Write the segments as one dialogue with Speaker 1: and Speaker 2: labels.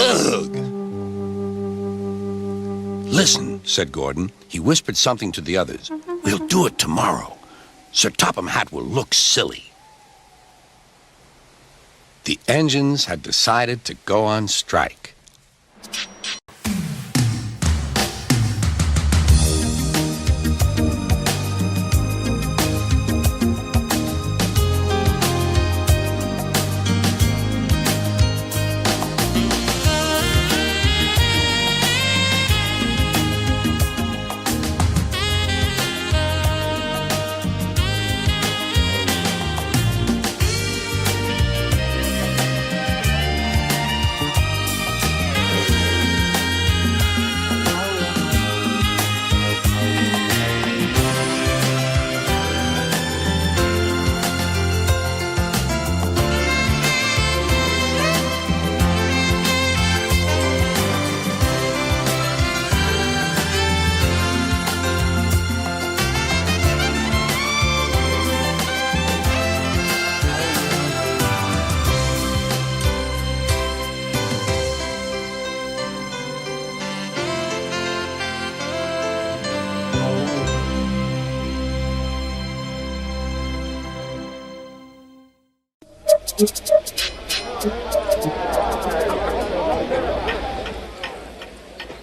Speaker 1: Ugh! Listen, said Gordon. He whispered something to the others. We'll do it tomorrow. Sir Topham Hatt will look silly. The engines had decided to go on strike.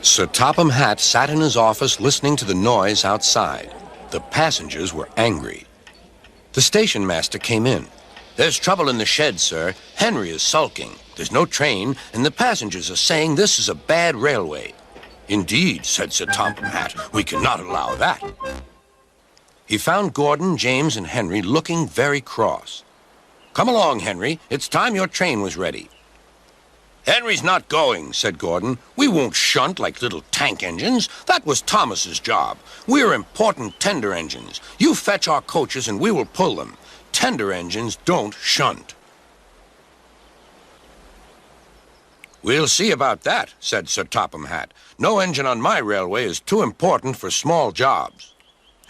Speaker 1: Sir Topham Hatt sat in his office listening to the noise outside. The passengers were angry. The station master came in. There's trouble in the shed, sir. Henry is sulking. There's no train, and the passengers are saying this is a bad railway. Indeed, said Sir Topham Hatt, we cannot allow that. He found Gordon, James, and Henry looking very cross. Come along, Henry. It's time your train was ready. Henry's not going, said Gordon. We won't shunt like little tank engines. That was Thomas's job. We're important tender engines. You fetch our coaches and we will pull them. Tender engines don't shunt. We'll see about that, said Sir Topham Hatt. No engine on my railway is too important for small jobs.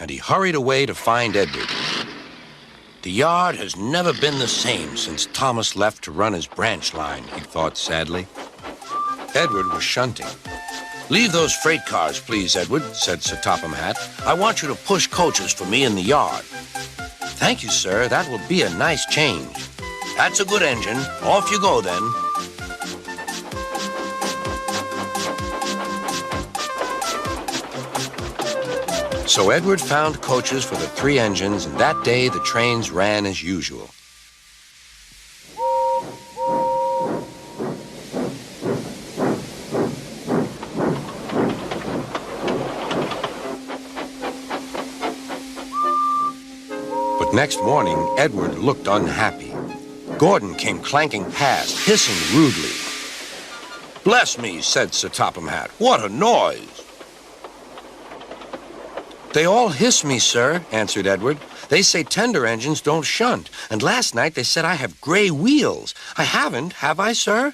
Speaker 1: And he hurried away to find Edward. The yard has never been the same since Thomas left to run his branch line, he thought sadly. Edward was shunting. Leave those freight cars, please, Edward, said Sir Topham Hatt. I want you to push coaches for me in the yard. Thank you, sir. That will be a nice change. That's a good engine. Off you go, then. So Edward found coaches for the 3 engines, and that day the trains ran as usual. But next morning, Edward looked unhappy. Gordon came clanking past, hissing rudely. Bless me, said Sir Topham Hatt. What a noise! They all hiss me, sir, answered Edward. They say tender engines don't shunt, and last night they said I have gray wheels. I haven't, have I, sir?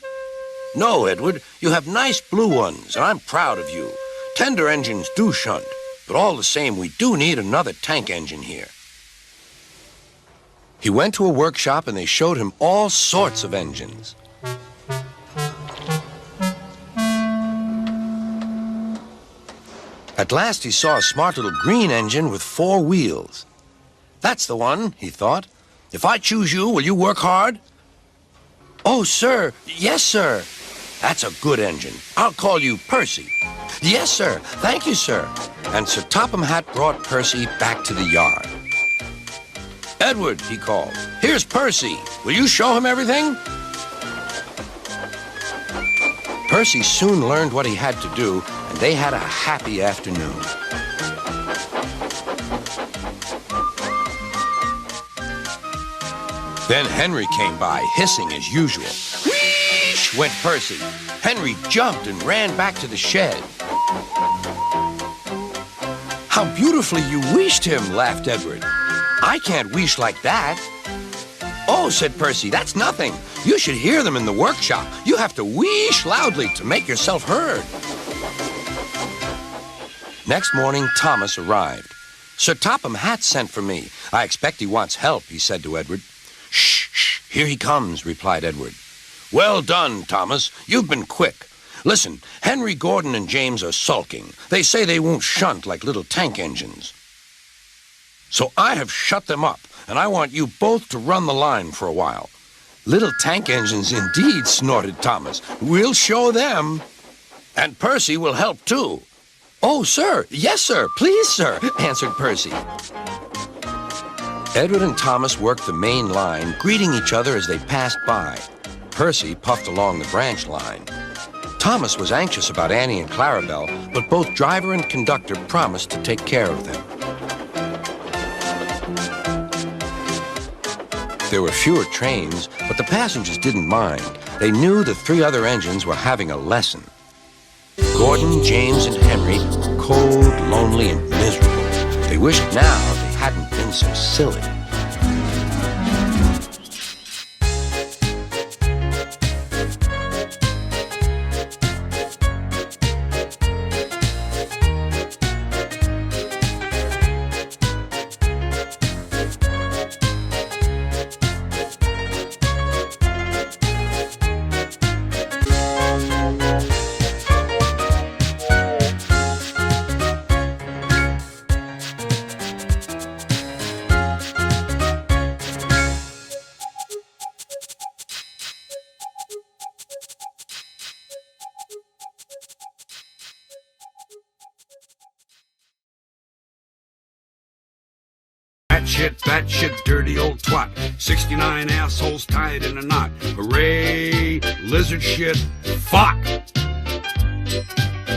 Speaker 1: No, Edward, you have nice blue ones, and I'm proud of you. Tender engines do shunt, but all the same, we do need another tank engine here. He went to a workshop, and they showed him all sorts of engines. At last he saw a smart little green engine with 4 wheels. That's the one, he thought. If I choose you, will you work hard? Oh, sir. Yes, sir. That's a good engine. I'll call you Percy. Yes, sir. Thank you, sir. And Sir Topham Hatt brought Percy back to the yard. Edward, he called. Here's Percy. Will you show him everything? Percy soon learned what he had to do, and they had a happy afternoon. Then Henry came by, hissing as usual. Whoosh went Percy. Henry jumped and ran back to the shed. How beautifully you wheeshed him, laughed Edward. I can't wheesh like that. Oh, said Percy, that's nothing. You should hear them in the workshop. You have to wheesh loudly to make yourself heard. Next morning, Thomas arrived. Sir Topham Hatt sent for me. I expect he wants help, he said to Edward. Shh, shh, here he comes, replied Edward. Well done, Thomas. You've been quick. Listen, Henry, Gordon, and James are sulking. They say they won't shunt like little tank engines. So I have shut them up, and I want you both to run the line for a while. Little tank engines indeed, snorted Thomas. We'll show them. And Percy will help too. Oh, sir. Yes, sir. Please, sir, answered Percy. Edward and Thomas worked the main line, greeting each other as they passed by. Percy puffed along the branch line. Thomas was anxious about Annie and Clarabelle, but both driver and conductor promised to take care of them. There were fewer trains, but the passengers didn't mind. They knew the three other engines were having a lesson. Gordon, James, and Henry were cold, lonely, and miserable. They wished now they hadn't been so silly.
Speaker 2: That shit, dirty old twat. 69 assholes tied in a knot. Hooray, lizard shit, fuck!